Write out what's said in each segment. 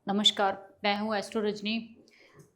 नमस्कार, मैं हूँ एस्ट्रो रजनी।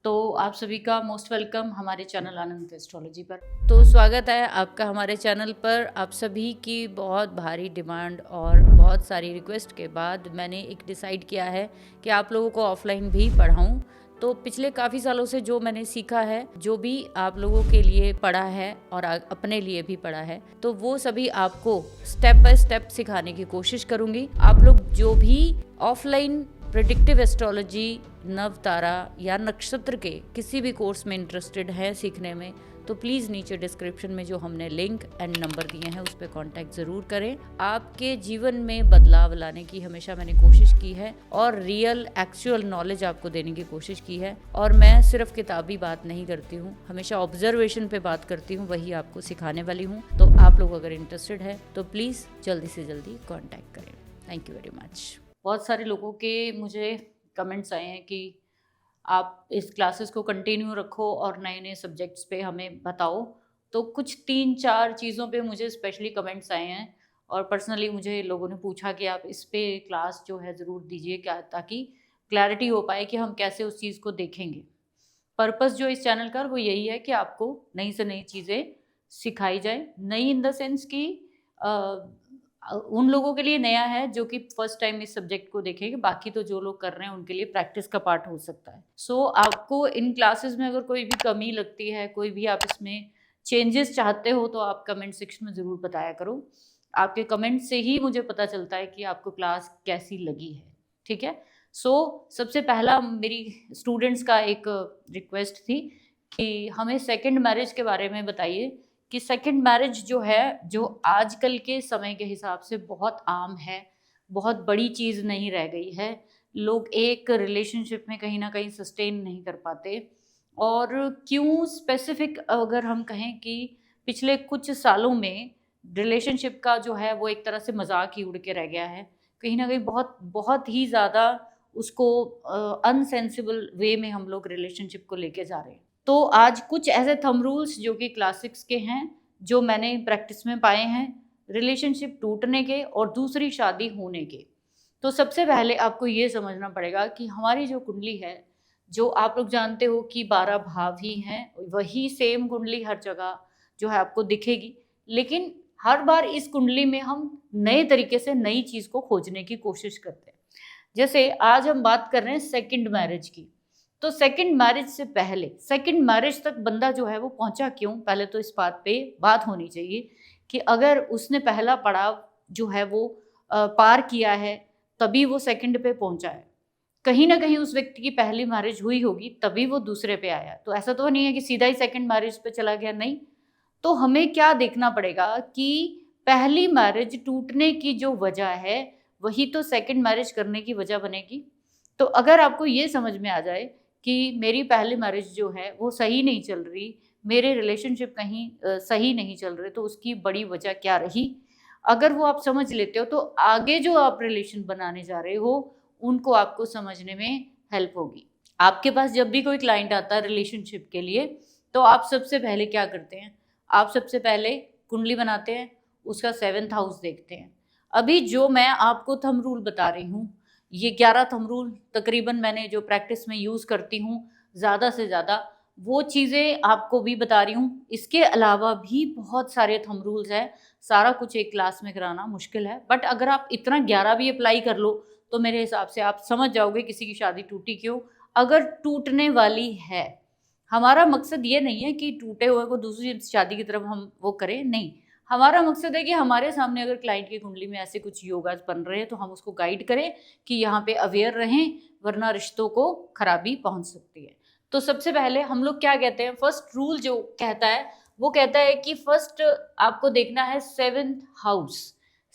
तो आप सभी का मोस्ट वेलकम हमारे चैनल आनंद एस्ट्रोलॉजी पर। तो स्वागत है आपका हमारे चैनल पर। आप सभी की बहुत भारी डिमांड और बहुत सारी रिक्वेस्ट के बाद मैंने एक डिसाइड किया है कि आप लोगों को ऑफलाइन भी पढ़ाऊँ। तो पिछले काफ़ी सालों से जो मैंने सीखा है, जो भी आप लोगों के लिए पढ़ा है और अपने लिए भी पढ़ा है, तो वो सभी आपको स्टेप बाय स्टेप सिखाने की कोशिश करूँगी। आप लोग जो भी ऑफलाइन प्रेडिक्टिव एस्ट्रोलॉजी, नव तारा या नक्षत्र के किसी भी कोर्स में इंटरेस्टेड है सीखने में, तो प्लीज़ नीचे डिस्क्रिप्शन में जो हमने लिंक एंड नंबर दिए हैं उस पर कॉन्टैक्ट ज़रूर करें। आपके जीवन में बदलाव लाने की हमेशा मैंने कोशिश की है और रियल एक्चुअल नॉलेज आपको देने की कोशिश की है। और मैं सिर्फ किताबी बात नहीं करती हूँ, हमेशा ऑब्जर्वेशन पे बात करती हूँ, वही आपको सिखाने वाली हूँ। तो आप लोग अगर इंटरेस्टेड है तो प्लीज़ जल्दी से जल्दी कॉन्टैक्ट करें। Thank you very much. बहुत सारे लोगों के मुझे कमेंट्स आए हैं कि आप इस क्लासेस को कंटिन्यू रखो और नए नए सब्जेक्ट्स पे हमें बताओ। तो कुछ 3-4 चीज़ों पे मुझे स्पेशली कमेंट्स आए हैं और पर्सनली मुझे लोगों ने पूछा कि आप इस पे क्लास जो है ज़रूर दीजिए, क्या ताकि क्लैरिटी हो पाए कि हम कैसे उस चीज़ को देखेंगे। पर्पस जो इस चैनल का वो यही है कि आपको नई से नई चीज़ें सिखाई जाए। नई इन द सेंस कि उन लोगों के लिए नया है जो कि फर्स्ट टाइम इस सब्जेक्ट को देखेंगे, बाकी तो जो लोग कर रहे हैं उनके लिए प्रैक्टिस का पार्ट हो सकता है। सो आपको इन क्लासेस में अगर कोई भी कमी लगती है, कोई भी आप इसमें चेंजेस चाहते हो, तो आप कमेंट सेक्शन में ज़रूर बताया करो। आपके कमेंट से ही मुझे पता चलता है कि आपको क्लास कैसी लगी है। ठीक है। सबसे पहला मेरी स्टूडेंट्स का एक रिक्वेस्ट थी कि हमें सेकंड मैरिज के बारे में बताइए कि सेकंड मैरिज जो है, जो आजकल के समय के हिसाब से बहुत आम है, बहुत बड़ी चीज़ नहीं रह गई है। लोग एक रिलेशनशिप में कहीं ना कहीं सस्टेन नहीं कर पाते। और क्यों स्पेसिफिक अगर हम कहें कि पिछले कुछ सालों में रिलेशनशिप का जो है वो एक तरह से मजाक ही उड़ के रह गया है। कहीं ना कहीं बहुत बहुत ही ज़्यादा उसको अनसेंसिबल वे में हम लोग रिलेशनशिप को लेके जा रहे हैं। तो आज कुछ ऐसे थंब रूल्स जो कि क्लासिक्स के हैं, जो मैंने प्रैक्टिस में पाए हैं रिलेशनशिप टूटने के और दूसरी शादी होने के। तो सबसे पहले आपको ये समझना पड़ेगा कि हमारी जो कुंडली है, जो आप लोग जानते हो कि 12 भाव ही हैं, वही सेम कुंडली हर जगह जो है आपको दिखेगी। लेकिन हर बार इस कुंडली में हम नए तरीके से नई चीज़ को खोजने की कोशिश करते हैं। जैसे आज हम बात कर रहे हैं सेकंड मैरिज की। तो सेकंड मैरिज से पहले, सेकंड मैरिज तक बंदा जो है वो पहुंचा क्यों, पहले तो इस बात पे बात होनी चाहिए कि अगर उसने पहला पड़ाव जो है वो पार किया है, तभी वो सेकंड पे पहुंचा है। कहीं ना कहीं उस व्यक्ति की पहली मैरिज हुई होगी, तभी वो दूसरे पे आया। तो ऐसा तो नहीं है कि सीधा ही सेकंड मैरिज पे चला गया, नहीं। तो हमें क्या देखना पड़ेगा कि पहली मैरिज टूटने की जो वजह है, वही तो सेकंड मैरिज करने की वजह बनेगी। तो अगर आपको ये समझ में आ जाए कि मेरी पहली मैरिज जो है वो सही नहीं चल रही, मेरे रिलेशनशिप कहीं सही नहीं चल रहे, तो उसकी बड़ी वजह क्या रही, अगर वो आप समझ लेते हो, तो आगे जो आप रिलेशन बनाने जा रहे हो उनको आपको समझने में हेल्प होगी। आपके पास जब भी कोई क्लाइंट आता है रिलेशनशिप के लिए, तो आप सबसे पहले क्या करते हैं? आप सबसे पहले कुंडली बनाते हैं, उसका 7th हाउस देखते हैं। अभी जो मैं आपको थंब रूल बता रही हूँ, ये 11 थंब रूल तकरीबन मैंने जो प्रैक्टिस में यूज़ करती हूँ, ज़्यादा से ज़्यादा वो चीज़ें आपको भी बता रही हूँ। इसके अलावा भी बहुत सारे थंब रूल्स हैं, सारा कुछ एक क्लास में कराना मुश्किल है। बट अगर आप इतना 11 भी अप्लाई कर लो, तो मेरे हिसाब से आप समझ जाओगे किसी की शादी टूटी क्यों, अगर टूटने वाली है। हमारा मकसद ये नहीं है कि टूटे हुए को दूसरी शादी की तरफ हम वो करें, नहीं। हमारा मकसद है कि हमारे सामने अगर क्लाइंट की कुंडली में ऐसे कुछ योगाज बन रहे हैं, तो हम उसको गाइड करें कि यहाँ पे अवेयर रहें, वरना रिश्तों को खराबी पहुंच सकती है। तो सबसे पहले हम लोग क्या कहते हैं, फर्स्ट रूल जो कहता है वो कहता है कि फर्स्ट आपको देखना है 7th हाउस।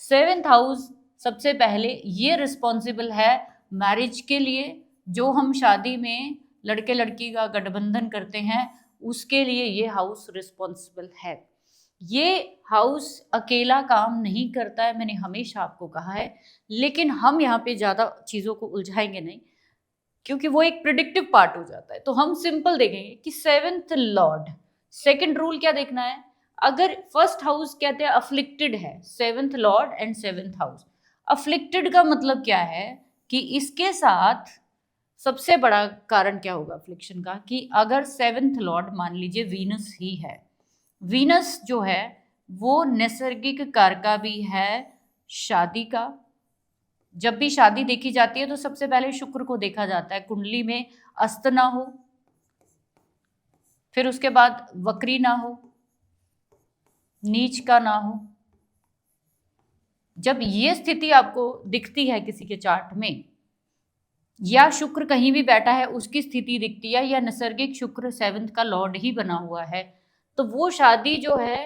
7th हाउस सबसे पहले ये रिस्पॉन्सिबल है मैरिज के लिए। जो हम शादी में लड़के लड़की का गठबंधन करते हैं, उसके लिए ये हाउस रिस्पॉन्सिबल है। ये हाउस अकेला काम नहीं करता है, मैंने हमेशा आपको कहा है। लेकिन हम यहाँ पे ज़्यादा चीज़ों को उलझाएंगे नहीं, क्योंकि वो एक प्रिडिक्टिव पार्ट हो जाता है। तो हम सिंपल देखेंगे कि 7th लॉर्ड, सेकंड रूल क्या देखना है। अगर फर्स्ट हाउस कहते हैं अफ्लिक्टेड है, 7th Lord and 7th house. Afflicted का मतलब क्या है कि इसके साथ सबसे बड़ा कारण क्या होगा अफ्लिक्शन का, कि अगर 7th लॉर्ड मान लीजिए वीनस ही है, वीनस जो है वो नैसर्गिक कारका भी है शादी का। जब भी शादी देखी जाती है तो सबसे पहले शुक्र को देखा जाता है, कुंडली में अस्त ना हो, फिर उसके बाद वक्री ना हो, नीच का ना हो। जब ये स्थिति आपको दिखती है किसी के चार्ट में, या शुक्र कहीं भी बैठा है उसकी स्थिति दिखती है, या नैसर्गिक शुक्र 7th का लॉर्ड ही बना हुआ है, तो वो शादी जो है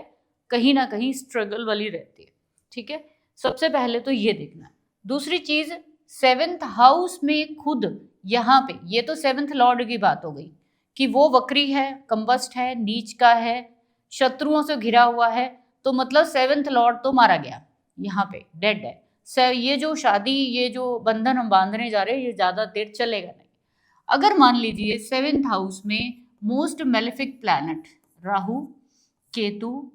कहीं ना कहीं स्ट्रगल वाली रहती है। ठीक है, सबसे पहले तो ये देखना है। दूसरी चीज, 7th हाउस में खुद यहाँ पे, ये तो 7th लॉर्ड की बात हो गई कि वो वक्री है, कंबस्ट है, नीच का है, शत्रुओं से घिरा हुआ है, तो मतलब 7th लॉर्ड तो मारा गया, यहाँ पे डेड है। ये जो शादी, ये जो बंधन हम बांधने जा रहे हैं, ये ज्यादा देर चलेगा नहीं। अगर मान लीजिए 7th हाउस में most malefic planet Rahu, Ketu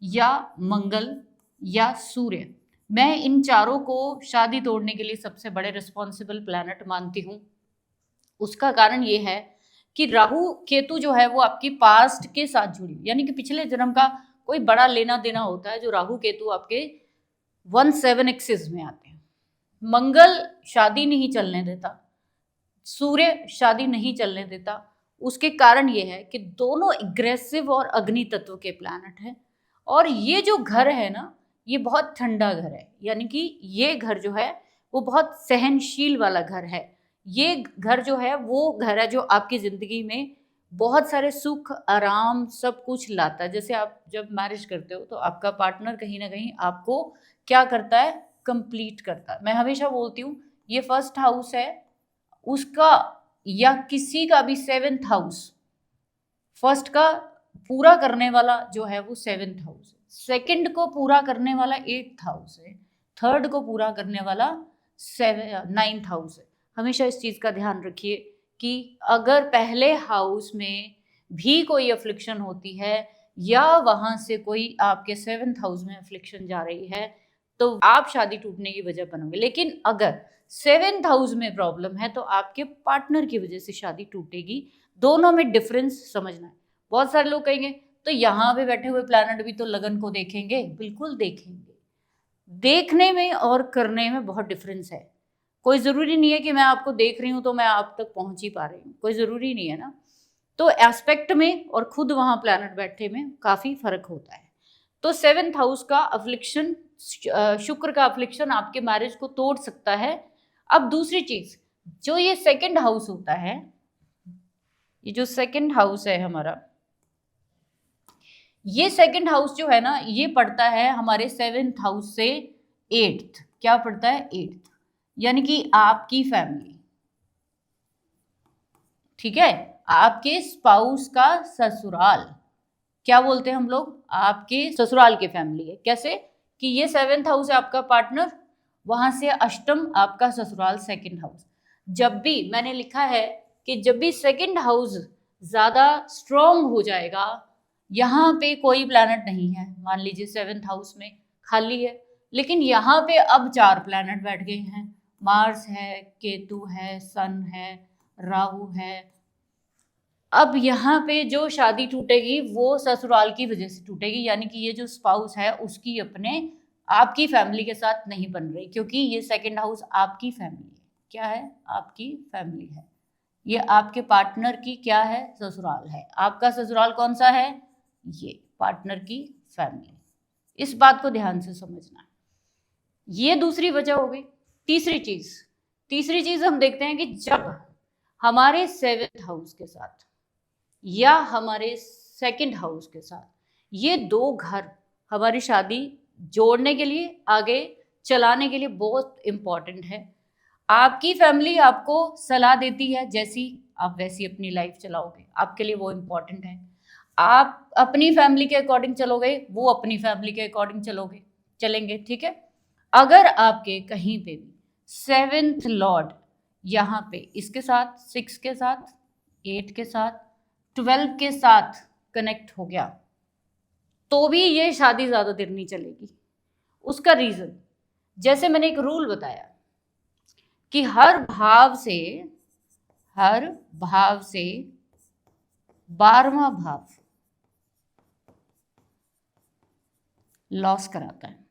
या मंगल या सूर्य, मैं इन चारों को शादी तोड़ने के लिए सबसे बड़े रिस्पॉन्सिबल प्लैनेट मानती हूँ। उसका कारण ये है कि राहु केतु जो है वो आपकी पास्ट के साथ जुड़ी, यानी कि पिछले जन्म का कोई बड़ा लेना देना होता है जो राहु केतु आपके 1-7 एक्सिस में आते हैं। मंगल शादी नहीं चलने देता, सूर्य शादी नहीं चलने देता। उसके कारण ये है कि दोनों एग्रेसिव और अग्नि तत्व के प्लैनेट हैं, और ये जो घर है ना, ये बहुत ठंडा घर है, यानी कि ये घर जो है वो बहुत सहनशील वाला घर है। ये घर जो है वो घर है जो आपकी जिंदगी में बहुत सारे सुख, आराम, सब कुछ लाता है। जैसे आप जब मैरिज करते हो तो आपका पार्टनर कहीं ना कहीं आपको क्या करता है, कंप्लीट करता है। मैं हमेशा बोलती हूँ ये फर्स्ट हाउस है उसका, या किसी का भी 7th हाउस, फर्स्ट का पूरा करने वाला जो है वो 7th हाउस है, सेकंड को पूरा करने वाला 8th हाउस है, थर्ड को पूरा करने वाला 9th हाउस है। हमेशा इस चीज का ध्यान रखिए कि अगर पहले हाउस में भी कोई अफ्लिक्शन होती है, या वहां से कोई आपके 7th हाउस में अफ्लिक्शन जा रही है, तो आप शादी टूटने की वजह बनोगे। लेकिन अगर 7th हाउस में प्रॉब्लम है तो आपके पार्टनर की वजह से शादी टूटेगी। दोनों में डिफरेंस समझना है। बहुत सारे लोग कहेंगे तो यहाँ पे बैठे हुए प्लैनेट भी तो लगन को देखेंगे। बिल्कुल देखेंगे, देखने में और करने में बहुत डिफरेंस है। कोई ज़रूरी नहीं है कि मैं आपको देख रही हूँ तो मैं आप तक पहुँच ही पा रही हूँ, कोई ज़रूरी नहीं है ना। तो एस्पेक्ट में और खुद वहाँ प्लैनेट बैठे में काफ़ी फर्क होता है। तो 7th हाउस का अफ्लिक्शन, शुक्र का अफ्लिक्शन आपके मैरिज को तोड़ सकता है। अब दूसरी चीज, जो ये 2nd हाउस होता है, ये जो 2nd हाउस है हमारा, ये 2nd हाउस जो है ना, ये पड़ता है हमारे 7th हाउस से 8th। क्या पड़ता है? 8th, यानी कि आपकी फैमिली। ठीक है, आपके स्पाउस का ससुराल, क्या बोलते हैं हम लोग, आपके ससुराल की फैमिली है। कैसे कि ये 7th हाउस है आपका पार्टनर, वहां से अष्टम आपका ससुराल 2nd हाउस। जब भी मैंने लिखा है कि जब भी 2nd हाउस ज्यादा स्ट्रॉन्ग हो जाएगा, यहाँ पे कोई प्लैनेट नहीं है, मान लीजिए 7th हाउस में खाली है, लेकिन यहाँ पे अब 4 प्लैनेट बैठ गए हैं, मार्स है, केतु है, सन है, राहु है। अब यहाँ पे जो शादी टूटेगी वो ससुराल की वजह से टूटेगी, यानी कि ये जो स्पाउस है उसकी अपने आपकी फैमिली के साथ नहीं बन रही, क्योंकि ये 2nd हाउस आपकी फैमिली है। क्या है? आपकी फैमिली है। ये आपके पार्टनर की क्या है? ससुराल है। आपका ससुराल कौन सा है? ये पार्टनर की फैमिली। इस बात को ध्यान से समझना। ये दूसरी वजह हो गई। तीसरी चीज हम देखते हैं कि जब हमारे 7th हाउस के साथ या हमारे 2nd हाउस के साथ ये 2 घर हमारी शादी जोड़ने के लिए, आगे चलाने के लिए बहुत इंपॉर्टेंट है। आपकी फैमिली आपको सलाह देती है, जैसी आप वैसी अपनी लाइफ चलाओगे, आपके लिए वो इंपॉर्टेंट है। आप अपनी फैमिली के अकॉर्डिंग चलोगे, वो अपनी फैमिली के अकॉर्डिंग चलेंगे। ठीक है, अगर आपके कहीं पे भी 7th लॉर्ड यहाँ पे इसके साथ, 6 के साथ, 8 के साथ, 12 के साथ कनेक्ट हो गया, तो भी ये शादी ज्यादा देर नहीं चलेगी। उसका रीजन, जैसे मैंने एक रूल बताया कि हर हर भाव से 12वां भाव लॉस कराता है।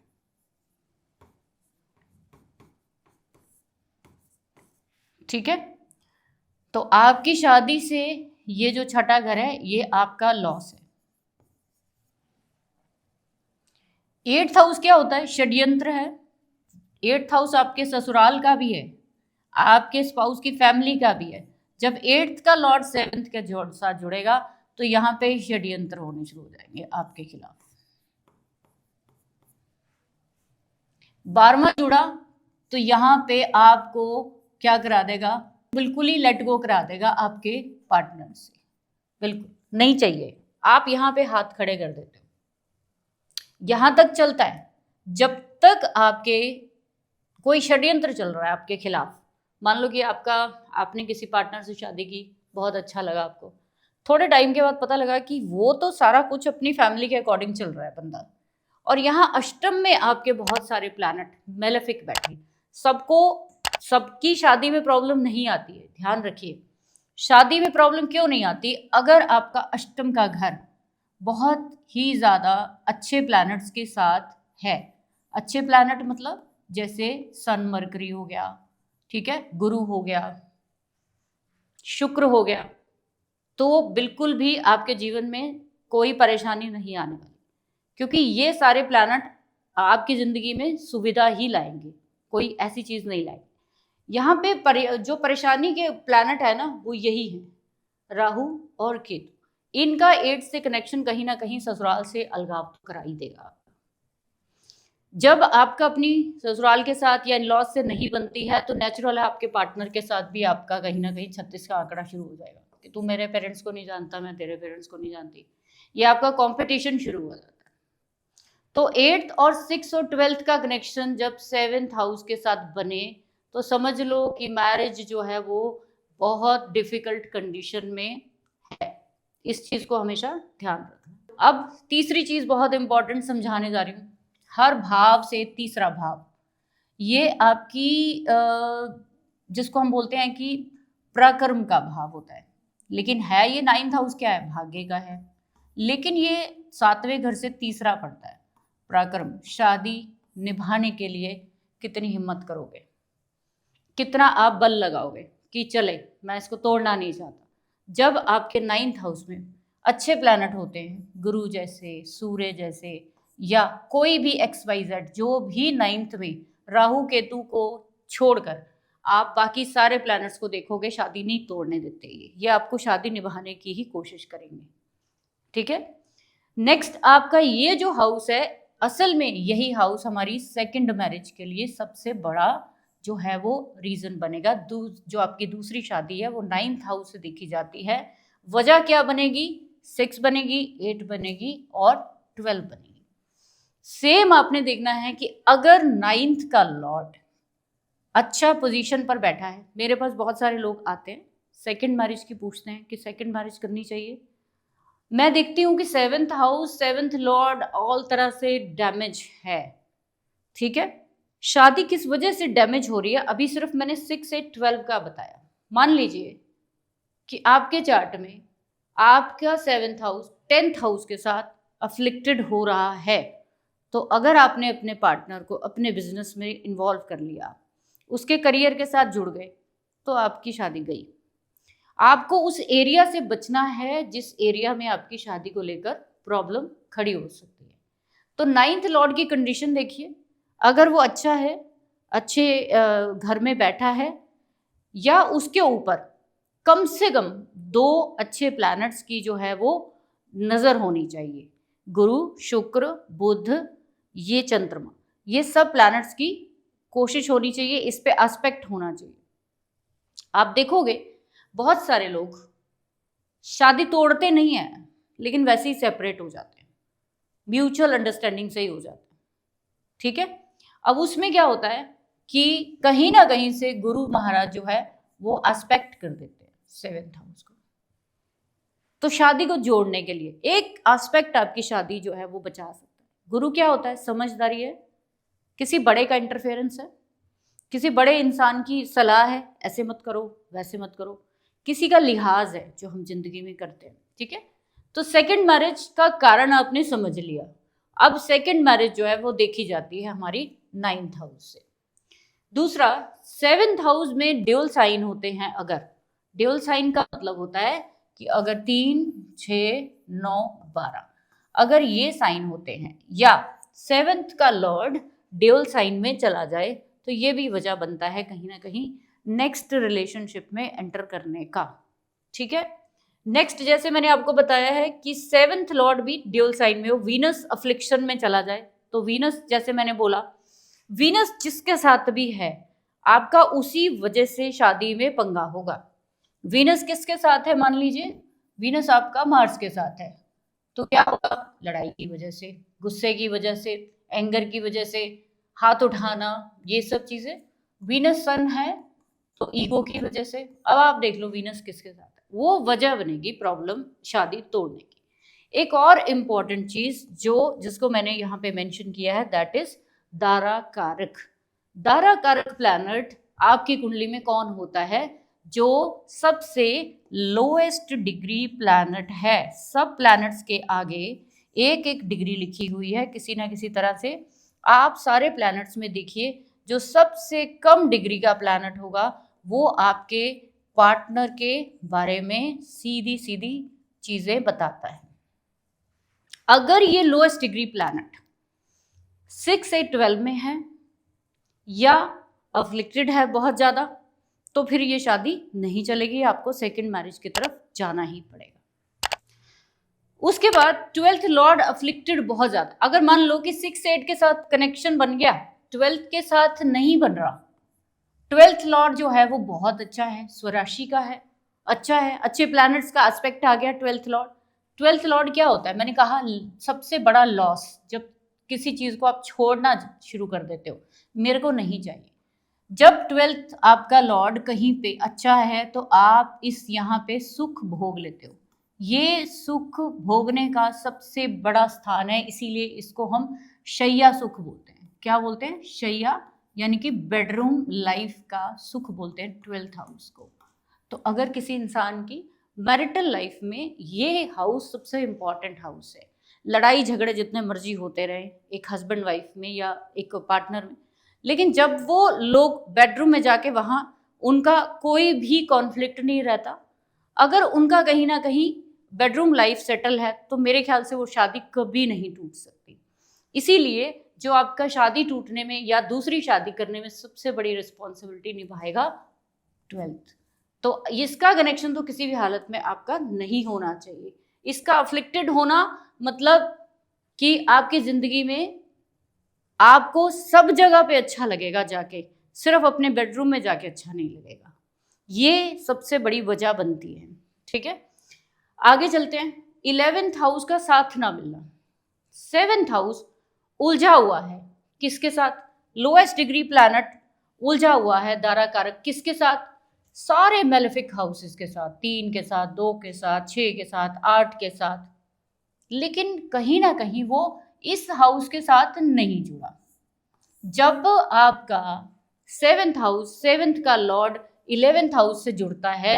ठीक है, तो आपकी शादी से ये जो छठा घर है ये आपका लॉस है। 8th हाउस क्या होता है? षड्यंत्र है। 8th हाउस आपके ससुराल का भी है, आपके स्पाउस की फैमिली का भी है। जब 8th का लॉर्ड 7th के साथ जुड़ेगा तो यहाँ पे षड्यंत्र होने शुरू हो जाएंगे आपके खिलाफ। 12वां जुड़ा तो यहाँ पे आपको क्या करा देगा? बिल्कुल ही लेट गो करा देगा आपके पार्टनर से, बिल्कुल नहीं चाहिए। आप यहाँ पे हाथ खड़े कर देते हो। यहां तक चलता है जब तक आपके कोई षड्यंत्र चल रहा है आपके खिलाफ। मान लो कि आपने किसी पार्टनर से शादी की, बहुत अच्छा लगा आपको, थोड़े टाइम के बाद पता लगा कि वो तो सारा कुछ अपनी फैमिली के अकॉर्डिंग चल रहा है बंदा, और यहाँ अष्टम में आपके बहुत सारे प्लैनेट मेलेफिक बैठे। सबकी शादी में प्रॉब्लम नहीं आती है, ध्यान रखिए। शादी में प्रॉब्लम क्यों नहीं आती? अगर आपका अष्टम का घर बहुत ही ज़्यादा अच्छे प्लैनेट्स के साथ है। अच्छे प्लैनेट मतलब जैसे सन मरकरी हो गया, ठीक है, गुरु हो गया, शुक्र हो गया, तो बिल्कुल भी आपके जीवन में कोई परेशानी नहीं आने वाली, क्योंकि ये सारे प्लैनेट आपकी ज़िंदगी में सुविधा ही लाएंगे, कोई ऐसी चीज़ नहीं लाएंगे। यहाँ पे जो परेशानी के प्लैनेट है ना वो यही है, राहु और केतु। इनका 8 से कनेक्शन कहीं ना कहीं ससुराल से अलगाव तो करा ही देगा। जब आपका अपनी ससुराल के साथ या इन-लॉज से नहीं बनती है तो नेचुरल है आपके पार्टनर के साथ भी आपका कहीं ना कहीं 36 का आंकड़ा शुरू हो जाएगा कि तू मेरे पेरेंट्स को नहीं जानता, मैं तेरे पेरेंट्स को नहीं जानती। ये आपका कॉम्पिटिशन शुरू हो जाता है। तो 8th और 6th और 12th का कनेक्शन जब 7th हाउस के साथ बने तो समझ लो कि मैरिज जो है वो बहुत डिफिकल्ट कंडीशन में है। इस चीज को हमेशा ध्यान रखना। अब तीसरी चीज बहुत इंपॉर्टेंट समझाने जा रही हूँ। हर भाव से तीसरा भाव, ये आपकी जिसको हम बोलते हैं कि प्रकर्म का भाव होता है, लेकिन है ये 9th हाउस क्या है? भाग्य का है, लेकिन ये 7वें घर से तीसरा पड़ता है। प्रकर्म, शादी निभाने के लिए कितनी हिम्मत करोगे, कितना आप बल लगाओगे कि चले मैं इसको तोड़ना नहीं चाहता। जब आपके 9th हाउस में अच्छे प्लैनेट होते हैं, गुरु जैसे, सूर्य जैसे, या कोई भी XYZ, जो भी 9th में राहु केतु को छोड़कर आप बाकी सारे प्लैनेट्स को देखोगे, शादी नहीं तोड़ने देते। ये आपको शादी निभाने की ही कोशिश करेंगे। ठीक है, नेक्स्ट आपका ये जो हाउस है, असल में यही हाउस हमारी सेकंड मैरिज के लिए सबसे बड़ा जो है वो रीजन बनेगा। जो आपकी दूसरी शादी है वो 9th हाउस से देखी जाती है। वजह क्या बनेगी? 6 बनेगी, 8 बनेगी और 12 बनेगी। सेम आपने देखना है कि अगर 9th का लॉर्ड अच्छा पोजीशन पर बैठा है, मेरे पास बहुत सारे लोग आते हैं सेकंड मैरिज की पूछते हैं कि सेकंड मैरिज करनी चाहिए। मैं देखती हूँ कि 7th house, 7th Lord all तरह से डैमेज है। ठीक है, शादी किस वजह से डैमेज हो रही है अभी सिर्फ मैंने 6 से 12 का बताया। मान लीजिए कि आपके चार्ट में आपका 7th हाउस 10th हाउस के साथ अफ्लिक्टेड हो रहा है, तो अगर आपने अपने पार्टनर को अपने बिजनेस में इन्वॉल्व कर लिया, उसके करियर के साथ जुड़ गए, तो आपकी शादी गई। आपको उस एरिया से बचना है जिस एरिया में आपकी शादी को लेकर प्रॉब्लम खड़ी हो सकती है। तो 9th लॉर्ड की कंडीशन देखिए, अगर वो अच्छा है, अच्छे घर में बैठा है, या उसके ऊपर कम से कम 2 अच्छे प्लैनेट्स की जो है वो नज़र होनी चाहिए। गुरु, शुक्र, बुध, ये चंद्रमा, ये सब प्लैनेट्स की कोशिश होनी चाहिए, इस पे एस्पेक्ट होना चाहिए। आप देखोगे बहुत सारे लोग शादी तोड़ते नहीं हैं, लेकिन वैसे ही सेपरेट हो जाते हैं, म्यूचुअल अंडरस्टैंडिंग से ही हो जाते हैं। ठीक है, अब उसमें क्या होता है कि कहीं ना कहीं से गुरु महाराज जो है वो एस्पेक्ट कर देते हैं 7th हाउस को। तो शादी को जोड़ने के लिए एक एस्पेक्ट आपकी शादी जो है वो बचा सकता है। गुरु क्या होता है? समझदारी है, किसी बड़े का इंटरफेरेंस है, किसी बड़े इंसान की सलाह है, ऐसे मत करो वैसे मत करो, किसी का लिहाज है जो हम जिंदगी में करते हैं, ठीक है। तो सेकंड मैरिज का कारण आपने समझ लिया। अब सेकंड मैरिज जो है वो देखी जाती है हमारी 9th हाउस से। दूसरा, 7th हाउस में ड्यूल साइन होते हैं। अगर ड्यूल साइन का मतलब होता है कि अगर 3, 6, 9, 12 अगर ये साइन होते हैं या 7th का लॉर्ड ड्यूल साइन में चला जाए तो ये भी वजह बनता है कहीं ना कहीं नेक्स्ट रिलेशनशिप में एंटर करने का, ठीक है। नेक्स्ट, जैसे मैंने आपको बताया है कि 7th लॉर्ड भी ड्यूल साइन में हो, वीनस अफ्लिक्शन में चला जाए तो वीनस, जैसे मैंने बोला, वीनस जिसके साथ भी है आपका उसी वजह से शादी में पंगा होगा। वीनस किसके साथ है? मान लीजिए वीनस आपका मार्स के साथ है, तो क्या होगा? लड़ाई की वजह से, गुस्से की वजह से, एंगर की वजह से, हाथ उठाना, ये सब चीजें। वीनस सन है तो ईगो की वजह से। अब आप देख लो वीनस किसके साथ है, वो वजह बनेगी प्रॉब्लम शादी तोड़ने की। एक और इम्पॉर्टेंट चीज जिसको मैंने यहाँ पे मेंशन किया है, दैट इज दारा कारक। दारा कारक प्लैनेट आपकी कुंडली में कौन होता है? जो सबसे लोएस्ट डिग्री प्लैनेट है। सब प्लैनेट्स के आगे एक एक डिग्री लिखी हुई है किसी ना किसी तरह से। आप सारे प्लैनेट्स में देखिए, जो सबसे कम डिग्री का प्लैनेट होगा वो आपके पार्टनर के बारे में सीधी सीधी चीजें बताता है। अगर ये लोएस्ट डिग्री प्लैनेट 6, 8, 12 में है या अफ्लिक्टेड है बहुत ज्यादा, तो फिर ये शादी नहीं चलेगी, आपको सेकंड मैरिज की तरफ जाना ही पड़ेगा। उसके बाद 12th लॉर्ड अफ्लिक्टेड बहुत ज्यादा, अगर मान लो कि 6, 8 के साथ कनेक्शन बन गया, 12th के साथ नहीं बन रहा। 12th लॉर्ड जो है वो बहुत अच्छा है, स्वराशि का है, अच्छा है, अच्छे प्लैनेट्स का एस्पेक्ट आ गया 12th लॉर्ड। 12th लॉर्ड क्या होता है? मैंने कहा सबसे बड़ा लॉस, जब किसी चीज को आप छोड़ना शुरू कर देते हो, मेरे को नहीं चाहिए। जब 12th आपका लॉर्ड कहीं पे अच्छा है तो आप इस यहाँ पे सुख भोग लेते हो। ये सुख भोगने का सबसे बड़ा स्थान है, इसीलिए इसको हम शैया सुख बोलते हैं। क्या बोलते हैं? शैया, यानी कि बेडरूम लाइफ का सुख बोलते हैं 12th हाउस को। तो अगर किसी इंसान की मैरिटल लाइफ में ये हाउस सबसे इंपॉर्टेंट हाउस है, लड़ाई झगड़े जितने मर्जी होते रहे एक हस्बैंड वाइफ में या एक पार्टनर में, लेकिन जब वो लोग बेडरूम में जाके वहाँ उनका कोई भी कॉन्फ्लिक्ट नहीं रहता, अगर उनका कहीं ना कहीं बेडरूम लाइफ सेटल है, तो मेरे ख्याल से वो शादी कभी नहीं टूट सकती। इसीलिए जो आपका शादी टूटने में या दूसरी शादी करने में सबसे बड़ी रिस्पॉन्सिबिलिटी निभाएगा 12th। तो इसका कनेक्शन तो किसी भी हालत में आपका नहीं होना चाहिए। इसका अफ्लिक्टेड होना मतलब कि आपकी जिंदगी में आपको सब जगह पे अच्छा लगेगा जाके, सिर्फ अपने बेडरूम में जाके अच्छा नहीं लगेगा। ये सबसे बड़ी वजह बनती है, ठीक है। आगे चलते हैं। 11th हाउस का साथ ना मिलना। 7th हाउस उलझा हुआ है किसके साथ? लोएस्ट डिग्री प्लैनेट उलझा हुआ है दारा कारक किसके साथ? सारे मेलेफिक हाउसेस के साथ, 3 के साथ, 2 के साथ, 6 के साथ, 8 के साथ। लेकिन कहीं ना कहीं वो इस हाउस के साथ नहीं जुड़ा। जब आपका 7th हाउस, 7th का लॉर्ड 11th हाउस से जुड़ता है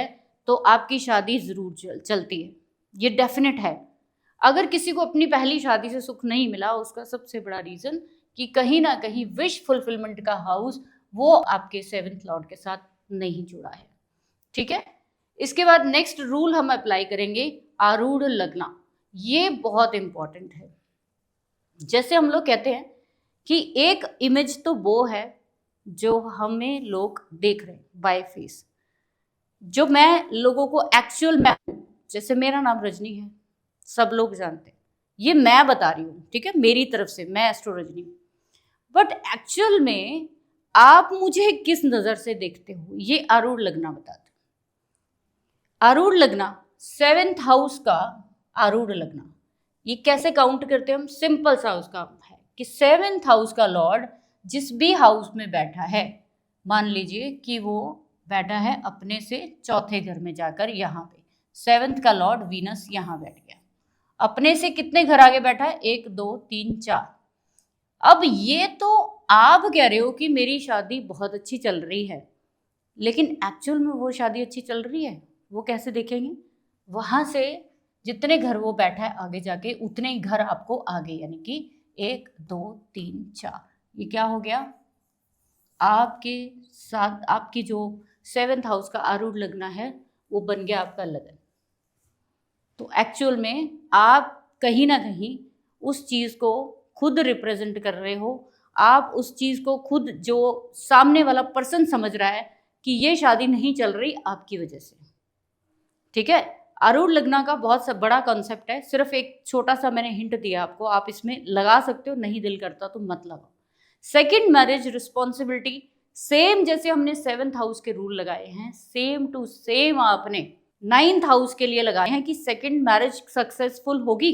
तो आपकी शादी जरूर चलती है, ये डेफिनेट है। अगर किसी को अपनी पहली शादी से सुख नहीं मिला, उसका सबसे बड़ा रीजन कि कहीं ना कहीं विश फुलफिलमेंट का हाउस वो आपके 7th लॉर्ड के साथ नहीं जुड़ा है, ठीक है। इसके बाद नेक्स्ट रूल हम अप्लाई करेंगे, आरूढ़ लगना। ये बहुत इंपॉर्टेंट है। जैसे हम लोग कहते हैं कि एक इमेज तो वो है जो हमें लोग देख रहे हैं बाय फेस, जो मैं लोगों को एक्चुअल में, जैसे मेरा नाम रजनी है, सब लोग जानते हैं, ये मैं बता रही हूँ, ठीक है, मेरी तरफ से, मैं एस्ट्रो रजनी। बट एक्चुअल में आप मुझे किस नजर से देखते हो, ये आरूढ़ लगना बताते। आरूढ़ लगना 7th हाउस का आरूढ़ लगना, ये कैसे काउंट करते हैं हम? सिंपल सा उसका है कि 7th हाउस का लॉर्ड जिस भी हाउस में बैठा है, मान लीजिए कि वो बैठा है अपने से चौथे घर में जाकर, यहाँ पे 7th का लॉर्ड वीनस यहाँ बैठ गया, अपने से कितने घर आगे बैठा है? 1, 2, 3, 4। अब ये तो आप कह रहे हो कि मेरी शादी बहुत अच्छी चल रही है, लेकिन एक्चुअल में वो शादी अच्छी चल रही है? वो कैसे देखेंगे? वहाँ से जितने घर वो बैठा है आगे जाके उतने ही घर आपको आगे, यानी कि 1 2 3 4, ये क्या हो गया? आपके साथ आपकी जो 7th हाउस का आरूढ़ लगना है वो बन गया आपका लगन। तो एक्चुअल में आप कहीं ना कहीं उस चीज़ को खुद रिप्रेजेंट कर रहे हो, आप उस चीज़ को खुद, जो सामने वाला पर्सन समझ रहा है कि ये शादी नहीं चल रही आपकी वजह से। ठीक है, आरूढ़ लगना का बहुत बड़ा कॉन्सेप्ट है, सिर्फ एक छोटा सा मैंने हिंट दिया आपको, आप इसमें लगा सकते हो, नहीं दिल करता तो मत लगाओ। सेकेंड मैरिज रिस्पॉन्सिबिलिटी, सेम जैसे हमने 7th हाउस के रूल लगाए हैं, सेम टू सेम आपने 9th हाउस के लिए लगाए हैं कि सेकेंड मैरिज सक्सेसफुल होगी।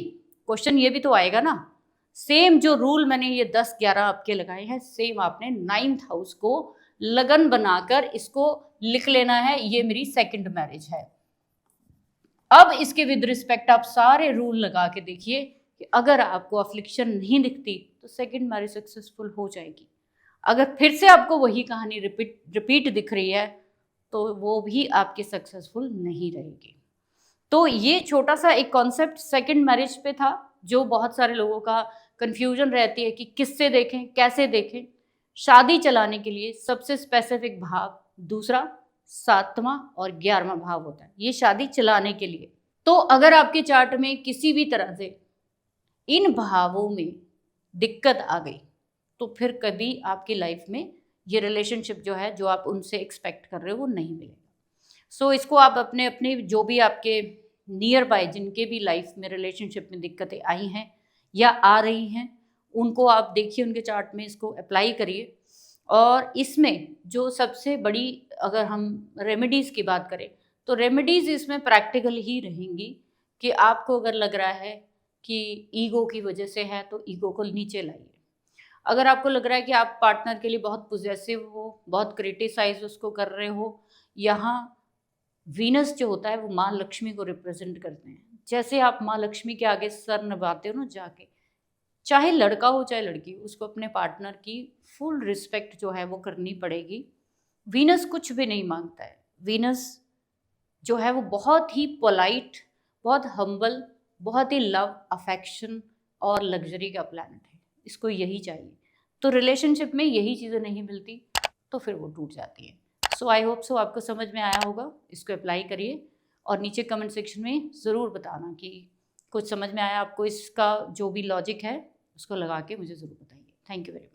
क्वेश्चन ये भी तो आएगा ना, सेम जो रूल मैंने ये 10-11 आपके लगाए हैं, सेम आपने 9th हाउस को लगन बनाकर इसको लिख लेना है, ये मेरी सेकेंड मैरिज है। अब इसके विद रिस्पेक्ट आप सारे रूल लगा के देखिए कि अगर आपको अफ्लिक्शन नहीं दिखती तो सेकेंड मैरिज सक्सेसफुल हो जाएगी। अगर फिर से आपको वही कहानी रिपीट दिख रही है तो वो भी आपकी सक्सेसफुल नहीं रहेगी। तो ये छोटा सा एक कॉन्सेप्ट सेकेंड मैरिज पे था, जो बहुत सारे लोगों का कंफ्यूजन रहती है कि किससे देखें, कैसे देखें। शादी चलाने के लिए सबसे स्पेसिफिक भाव दूसरा, 7वां और 11वां भाव होता है, ये शादी चलाने के लिए। तो अगर आपके चार्ट में किसी भी तरह से इन भावों में दिक्कत आ गई तो फिर कभी आपकी लाइफ में ये रिलेशनशिप जो है, जो आप उनसे एक्सपेक्ट कर रहे हो, वो नहीं मिलेगा। सो इसको आप अपने अपने जो भी आपके नियर बाय जिनके भी लाइफ में रिलेशनशिप में दिक्कतें आई हैं या आ रही हैं, उनको आप देखिए, उनके चार्ट में इसको अप्लाई करिए। और इसमें जो सबसे बड़ी, अगर हम रेमेडीज़ की बात करें तो रेमेडीज़ इसमें प्रैक्टिकल ही रहेंगी कि आपको अगर लग रहा है कि ईगो की वजह से है तो ईगो को नीचे लाइए। अगर आपको लग रहा है कि आप पार्टनर के लिए बहुत पोजेसिव हो, बहुत क्रिटिसाइज उसको कर रहे हो, यहाँ वीनस जो होता है वो माँ लक्ष्मी को रिप्रेजेंट करते हैं। जैसे आप माँ लक्ष्मी के आगे सर नवाते हो ना जाके, चाहे लड़का हो चाहे लड़की, उसको अपने पार्टनर की फुल रिस्पेक्ट जो है वो करनी पड़ेगी। वीनस कुछ भी नहीं मांगता है, वीनस जो है वो बहुत ही पोलाइट, बहुत हम्बल, बहुत ही लव, अफेक्शन और लग्जरी का प्लैनेट है, इसको यही चाहिए। तो रिलेशनशिप में यही चीज़ें नहीं मिलती तो फिर वो टूट जाती है। सो आई होप सो आपको समझ में आया होगा, इसको अप्लाई करिए और नीचे कमेंट सेक्शन में ज़रूर बताना कि कुछ समझ में आया आपको, इसका जो भी लॉजिक है उसको लगा के मुझे ज़रूर बताइए। Thank you very much.